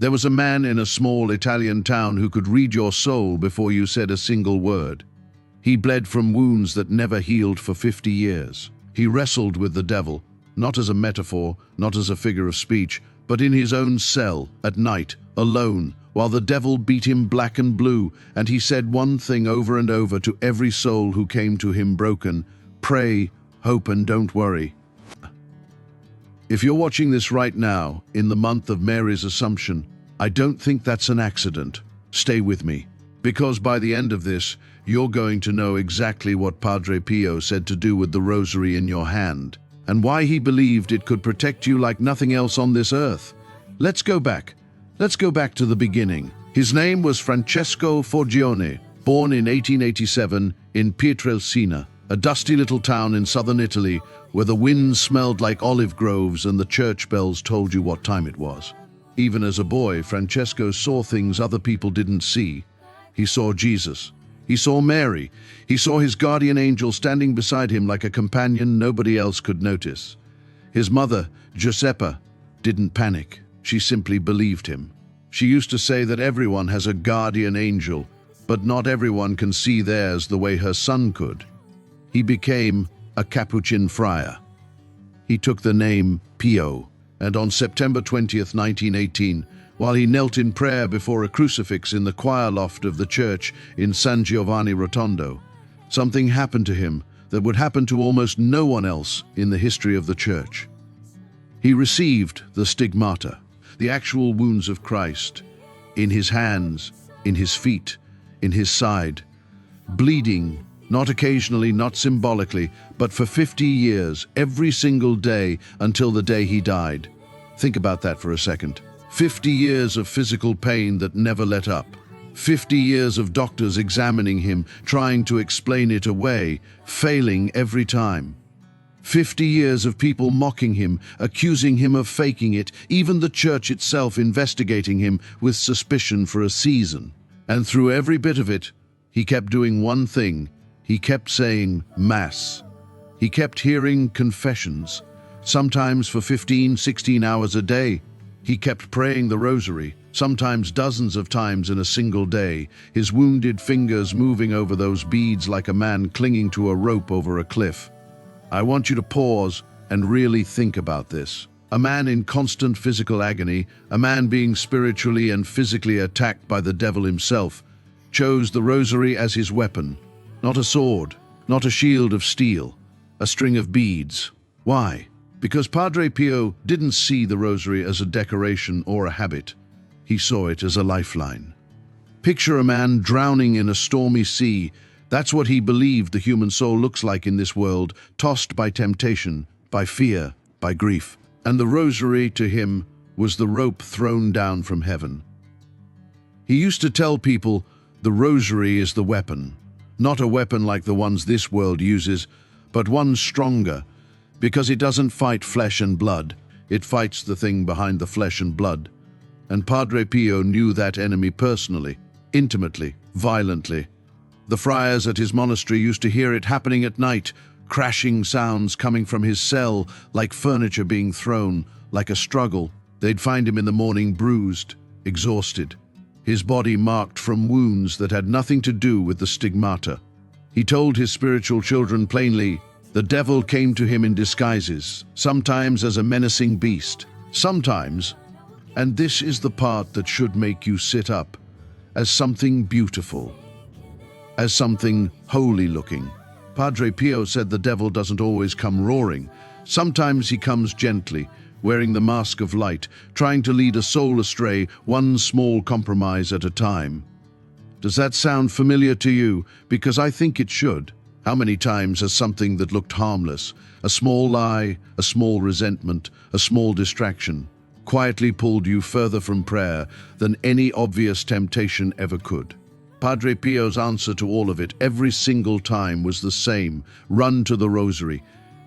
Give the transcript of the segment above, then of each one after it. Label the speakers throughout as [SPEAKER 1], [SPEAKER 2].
[SPEAKER 1] There was a man in a small Italian town who could read your soul before you said a single word. He bled from wounds that never healed for 50 years. He wrestled with the devil, not as a metaphor, not as a figure of speech, but in his own cell, at night, alone, while the devil beat him black and blue, and he said one thing over and over to every soul who came to him broken: pray, hope, and don't worry. If you're watching this right now, in the month of Mary's Assumption, I don't think that's an accident. Stay with me, because by the end of this, you're going to know exactly what Padre Pio said to do with the rosary in your hand, and why he believed it could protect you like nothing else on this earth. Let's go back. Let's go back to the beginning. His name was Francesco Forgione, born in 1887 in Pietrelcina, a dusty little town in southern Italy where the wind smelled like olive groves and the church bells told you what time it was. Even as a boy, Francesco saw things other people didn't see. He saw Jesus. He saw Mary. He saw his guardian angel standing beside him like a companion nobody else could notice. His mother, Giuseppa, didn't panic. She simply believed him. She used to say that everyone has a guardian angel, but not everyone can see theirs the way her son could. He became a Capuchin friar. He took the name Pio, and on September 20th, 1918, while he knelt in prayer before a crucifix in the choir loft of the church in San Giovanni Rotondo, something happened to him that would happen to almost no one else in the history of the church. He received the stigmata, the actual wounds of Christ, in his hands, in his feet, in his side, bleeding, not occasionally, not symbolically, but for 50 years, every single day until the day he died. Think about that for a second. 50 years of physical pain that never let up. 50 years of doctors examining him, trying to explain it away, failing every time. 50 years of people mocking him, accusing him of faking it, even the church itself investigating him with suspicion for a season. And through every bit of it, he kept doing one thing. He kept saying Mass. He kept hearing confessions, sometimes for 15, 16 hours a day. He kept praying the Rosary, sometimes dozens of times in a single day, his wounded fingers moving over those beads like a man clinging to a rope over a cliff. I want you to pause and really think about this. A man in constant physical agony, a man being spiritually and physically attacked by the devil himself, chose the Rosary as his weapon. Not a sword, not a shield of steel, a string of beads. Why? Because Padre Pio didn't see the Rosary as a decoration or a habit. He saw it as a lifeline. Picture a man drowning in a stormy sea. That's what he believed the human soul looks like in this world, tossed by temptation, by fear, by grief. And the Rosary to him was the rope thrown down from heaven. He used to tell people the Rosary is the weapon, not a weapon like the ones this world uses, but one stronger, because it doesn't fight flesh and blood, it fights the thing behind the flesh and blood. And Padre Pio knew that enemy personally, intimately, violently. The friars at his monastery used to hear it happening at night, crashing sounds coming from his cell, like furniture being thrown, like a struggle. They'd find him in the morning bruised, exhausted, his body marked from wounds that had nothing to do with the stigmata. He told his spiritual children plainly, the devil came to him in disguises, sometimes as a menacing beast, sometimes, and this is the part that should make you sit up, as something beautiful, as something holy-looking. Padre Pio said the devil doesn't always come roaring. Sometimes he comes gently, wearing the mask of light, trying to lead a soul astray, one small compromise at a time. Does that sound familiar to you? Because I think it should. How many times has something that looked harmless, a small lie, a small resentment, a small distraction, quietly pulled you further from prayer than any obvious temptation ever could? Padre Pio's answer to all of it, every single time, was the same: run to the Rosary.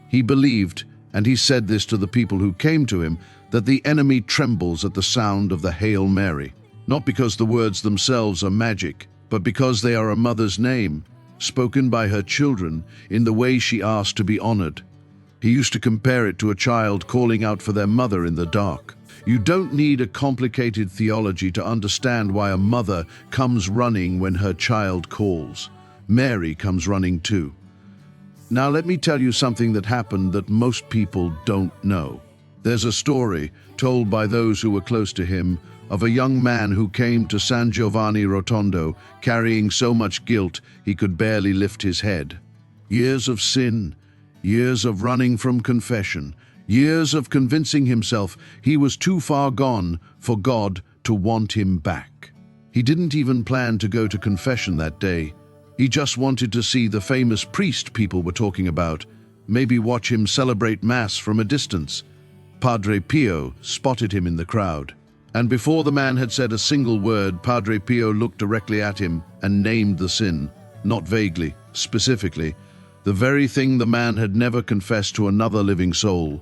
[SPEAKER 1] He believed, and he said this to the people who came to him, that the enemy trembles at the sound of the Hail Mary, not because the words themselves are magic, but because they are a mother's name, spoken by her children in the way she asked to be honored. He used to compare it to a child calling out for their mother in the dark. You don't need a complicated theology to understand why a mother comes running when her child calls. Mary comes running too. Now let me tell you something that happened that most people don't know. There's a story, told by those who were close to him, of a young man who came to San Giovanni Rotondo carrying so much guilt he could barely lift his head. Years of sin, years of running from confession, years of convincing himself he was too far gone for God to want him back. He didn't even plan to go to confession that day. He just wanted to see the famous priest people were talking about, maybe watch him celebrate Mass from a distance. Padre Pio spotted him in the crowd. And before the man had said a single word, Padre Pio looked directly at him and named the sin, not vaguely, specifically, the very thing the man had never confessed to another living soul.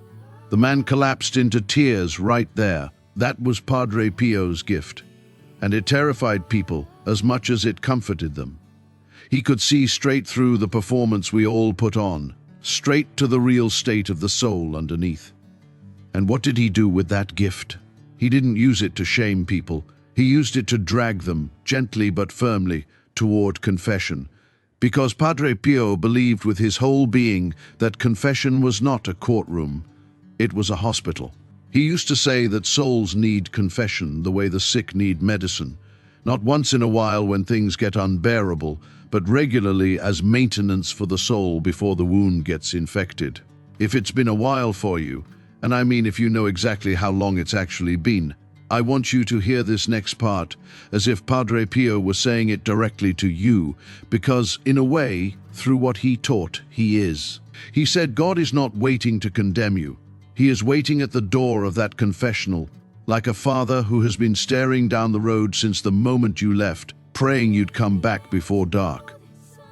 [SPEAKER 1] The man collapsed into tears right there. That was Padre Pio's gift. And it terrified people as much as it comforted them. He could see straight through the performance we all put on, straight to the real state of the soul underneath. And what did he do with that gift? He didn't use it to shame people. He used it to drag them, gently but firmly, toward confession. Because Padre Pio believed with his whole being that confession was not a courtroom, it was a hospital. He used to say that souls need confession the way the sick need medicine, not once in a while when things get unbearable, but regularly as maintenance for the soul before the wound gets infected. If it's been a while for you, and I mean if you know exactly how long it's actually been, I want you to hear this next part as if Padre Pio was saying it directly to you, because in a way, through what he taught, he is. He said God is not waiting to condemn you. He is waiting at the door of that confessional, like a father who has been staring down the road since the moment you left, praying you'd come back before dark.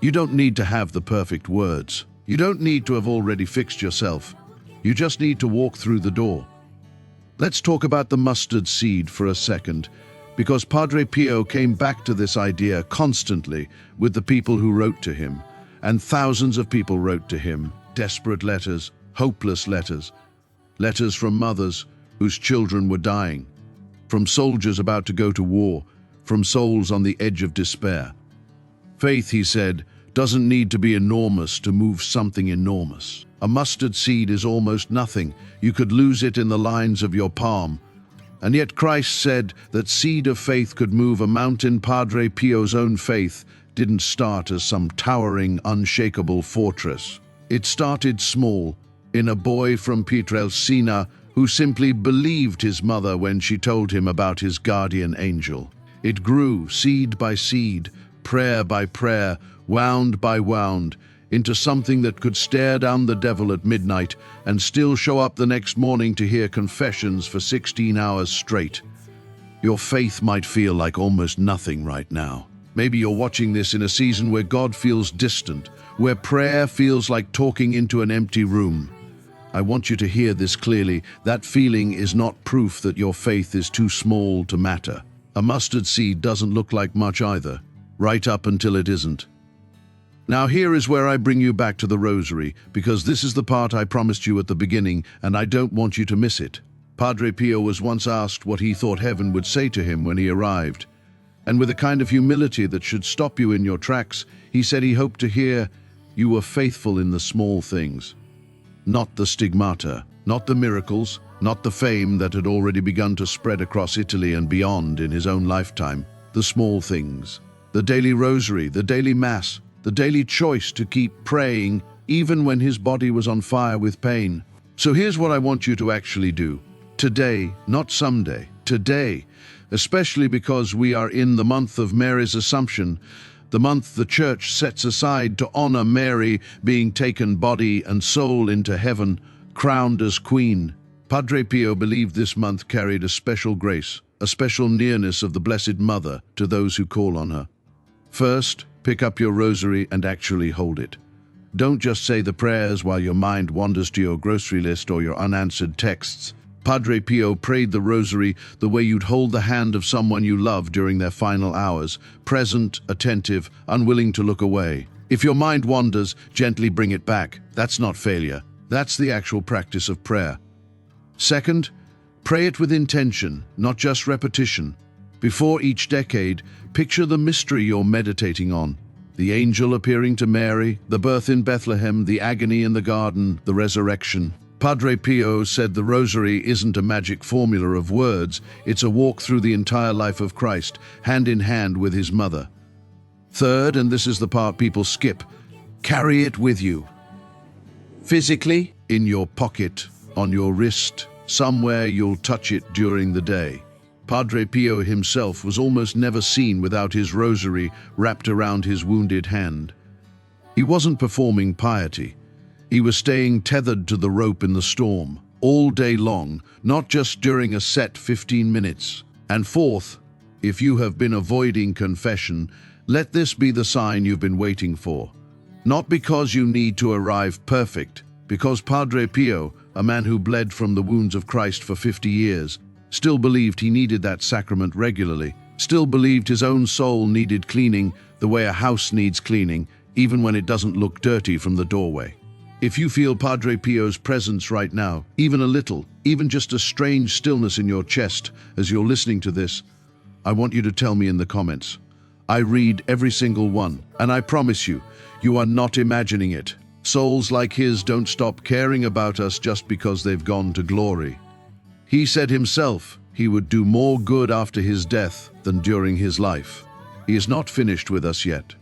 [SPEAKER 1] You don't need to have the perfect words. You don't need to have already fixed yourself. You just need to walk through the door. Let's talk about the mustard seed for a second, because Padre Pio came back to this idea constantly with the people who wrote to him, and thousands of people wrote to him, desperate letters, hopeless letters, letters from mothers whose children were dying, from soldiers about to go to war, from souls on the edge of despair. Faith, he said, doesn't need to be enormous to move something enormous. A mustard seed is almost nothing. You could lose it in the lines of your palm. And yet Christ said that seed of faith could move a mountain. Padre Pio's own faith didn't start as some towering, unshakable fortress. It started small, in a boy from Pietrelcina who simply believed his mother when she told him about his guardian angel. It grew, seed by seed, prayer by prayer, wound by wound, into something that could stare down the devil at midnight and still show up the next morning to hear confessions for 16 hours straight. Your faith might feel like almost nothing right now. Maybe you're watching this in a season where God feels distant, where prayer feels like talking into an empty room. I want you to hear this clearly. That feeling is not proof that your faith is too small to matter. A mustard seed doesn't look like much either, right up until it isn't. Now here is where I bring you back to the Rosary, because this is the part I promised you at the beginning, and I don't want you to miss it. Padre Pio was once asked what he thought heaven would say to him when he arrived. And with a kind of humility that should stop you in your tracks, he said he hoped to hear, "You were faithful in the small things." Not the stigmata, not the miracles, not the fame that had already begun to spread across Italy and beyond in his own lifetime. The small things. The daily rosary, the daily mass, the daily choice to keep praying even when his body was on fire with pain. So here's what I want you to actually do. Today, not someday, today, especially because we are in the month of Mary's Assumption, the month the Church sets aside to honor Mary being taken body and soul into heaven, crowned as Queen. Padre Pio believed this month carried a special grace, a special nearness of the Blessed Mother to those who call on her. First, pick up your rosary and actually hold it. Don't just say the prayers while your mind wanders to your grocery list or your unanswered texts. Padre Pio prayed the rosary the way you'd hold the hand of someone you love during their final hours, present, attentive, unwilling to look away. If your mind wanders, gently bring it back. That's not failure. That's the actual practice of prayer. Second, Pray it with intention, not just repetition. Before each decade, picture the mystery you're meditating on. The angel appearing to Mary, the birth in Bethlehem, the agony in the garden, the resurrection. Padre Pio said the Rosary isn't a magic formula of words, it's a walk through the entire life of Christ, hand in hand with his mother. Third, and this is the part people skip, carry it with you. Physically, in your pocket, on your wrist, somewhere you'll touch it during the day. Padre Pio himself was almost never seen without his rosary wrapped around his wounded hand. He wasn't performing piety. He was staying tethered to the rope in the storm, all day long, not just during a set 15 minutes. And fourth, if you have been avoiding confession, let this be the sign you've been waiting for. Not because you need to arrive perfect, because Padre Pio, a man who bled from the wounds of Christ for 50 years, still believed he needed that sacrament regularly, still believed his own soul needed cleaning the way a house needs cleaning, even when it doesn't look dirty from the doorway. If you feel Padre Pio's presence right now, even a little, even just a strange stillness in your chest as you're listening to this, I want you to tell me in the comments. I read every single one, and I promise you, you are not imagining it. Souls like his don't stop caring about us just because they've gone to glory. He said himself he would do more good after his death than during his life. He is not finished with us yet.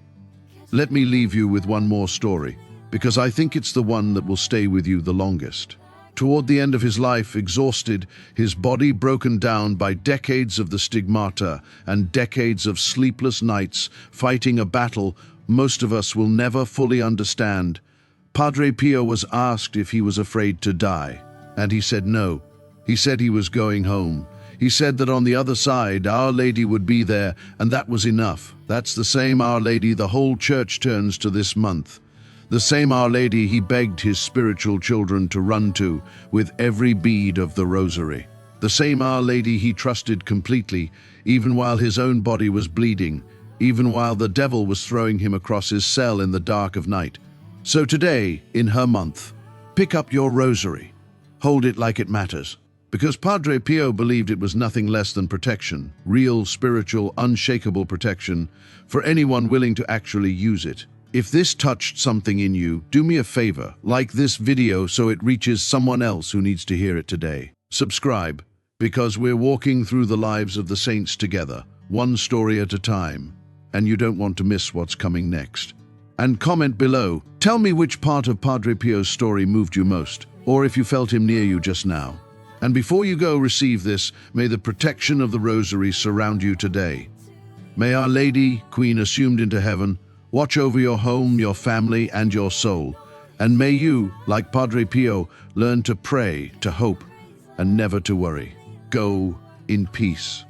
[SPEAKER 1] Let me leave you with one more story, because I think it's the one that will stay with you the longest. Toward the end of his life, exhausted, his body broken down by decades of the stigmata and decades of sleepless nights fighting a battle most of us will never fully understand, Padre Pio was asked if he was afraid to die, and he said no. He said he was going home. He said that on the other side, Our Lady would be there, and that was enough. That's the same Our Lady the whole church turns to this month. The same Our Lady he begged his spiritual children to run to with every bead of the Rosary. The same Our Lady he trusted completely, even while his own body was bleeding, even while the devil was throwing him across his cell in the dark of night. So today, in her month, pick up your Rosary. Hold it like it matters. Because Padre Pio believed it was nothing less than protection, real, spiritual, unshakable protection, for anyone willing to actually use it. If this touched something in you, do me a favor, like this video so it reaches someone else who needs to hear it today. Subscribe, because we're walking through the lives of the saints together, one story at a time, and you don't want to miss what's coming next. And comment below, tell me which part of Padre Pio's story moved you most, or if you felt him near you just now. And before you go receive this, may the protection of the Rosary surround you today. May Our Lady, Queen assumed into heaven, watch over your home, your family, and your soul. And may you, like Padre Pio, learn to pray, to hope, and never to worry. Go in peace.